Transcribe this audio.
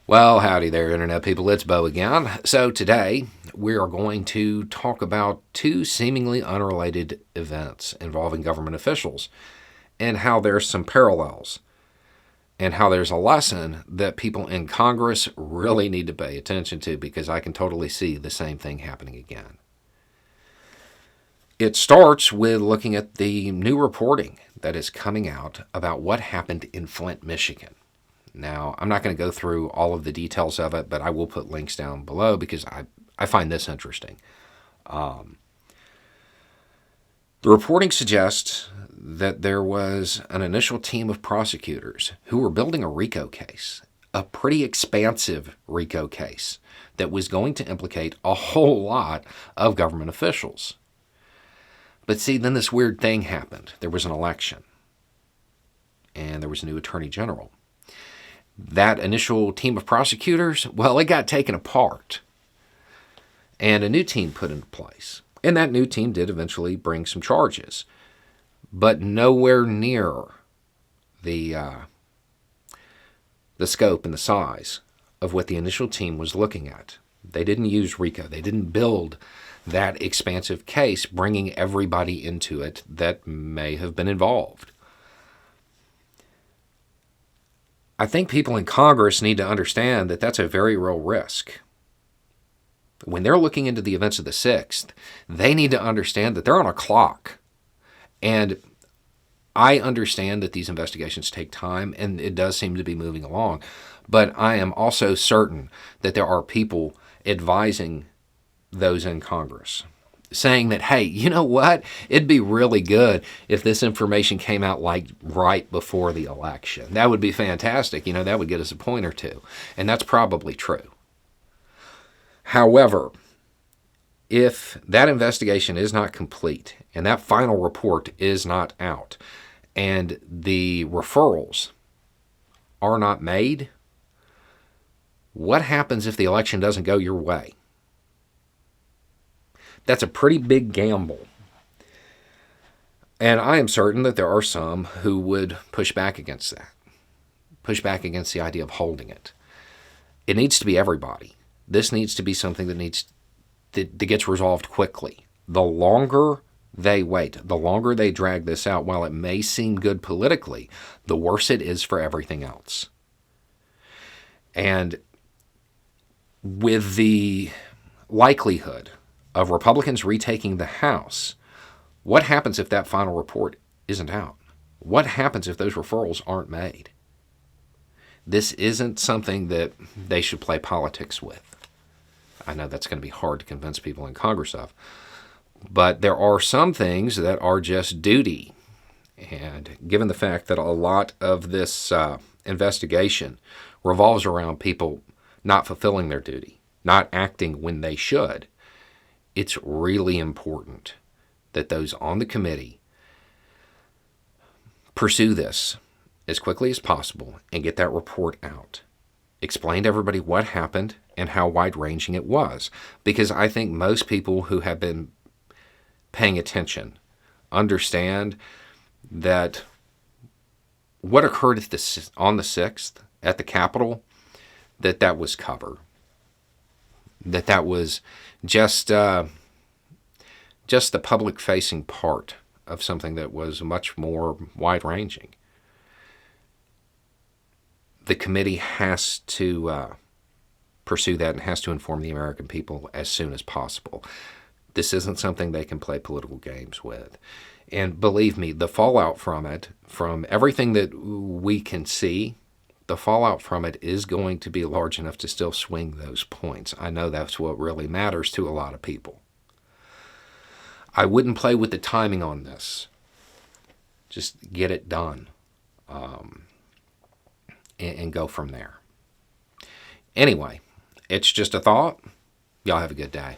Well, howdy there, Internet people. It's Bo again. So, today we are going to talk about two seemingly unrelated events involving government officials and how there's some parallels and how there's a lesson that people in Congress really need to pay attention to because I can totally see the same thing happening again. It starts with looking at the new reporting that is coming out about what happened in Flint, Michigan. Now, I'm not going to go through all of the details of it, but I will put links down below because I find this interesting. The reporting suggests that there was an initial team of prosecutors who were building a RICO case, a pretty expansive RICO case that was going to implicate a whole lot of government officials. But see, then this weird thing happened. There was an election, and there was a new attorney general. That initial team of prosecutors, well, it got taken apart, and a new team put into place. And that new team did eventually bring some charges, but nowhere near the scope and the size of what the initial team was looking at. They didn't use RICO. They didn't build that expansive case, bringing everybody into it that may have been involved. I think people in Congress need to understand that that's a very real risk. When they're looking into the events of the 6th, they need to understand that they're on a clock. And I understand that these investigations take time, and it does seem to be moving along. But I am also certain that there are people advising those in Congress, saying that, hey, you know what? It'd be really good if this information came out like right before the election. That would be fantastic. That would get us a point or two. And that's probably true. However, if that investigation is not complete and that final report is not out and the referrals are not made, what happens if the election doesn't go your way? That's a pretty big gamble. And I am certain that there are some who would push back against that, push back against the idea of holding it. It needs to be everybody. This needs to be something that gets resolved quickly. The longer they wait, the longer they drag this out, while it may seem good politically, the worse it is for everything else. And with the likelihood of Republicans retaking the House, what happens if that final report isn't out? What happens if those referrals aren't made? This isn't something that they should play politics with. I know that's going to be hard to convince people in Congress of, but there are some things that are just duty. And given the fact that a lot of this investigation revolves around people not fulfilling their duty, not acting when they should, it's really important that those on the committee pursue this as quickly as possible and get that report out. Explain to everybody what happened and how wide-ranging it was, because I think most people who have been paying attention understand that what occurred on the 6th at the Capitol, that was cover. That was just the public-facing part of something that was much more wide-ranging. The committee has to pursue that and has to inform the American people as soon as possible. This isn't something they can play political games with. And believe me, the fallout from it, from everything that we can see, the fallout from it is going to be large enough to still swing those points. I know that's what really matters to a lot of people. I wouldn't play with the timing on this. Just get it done and go from there. Anyway, it's just a thought. Y'all have a good day.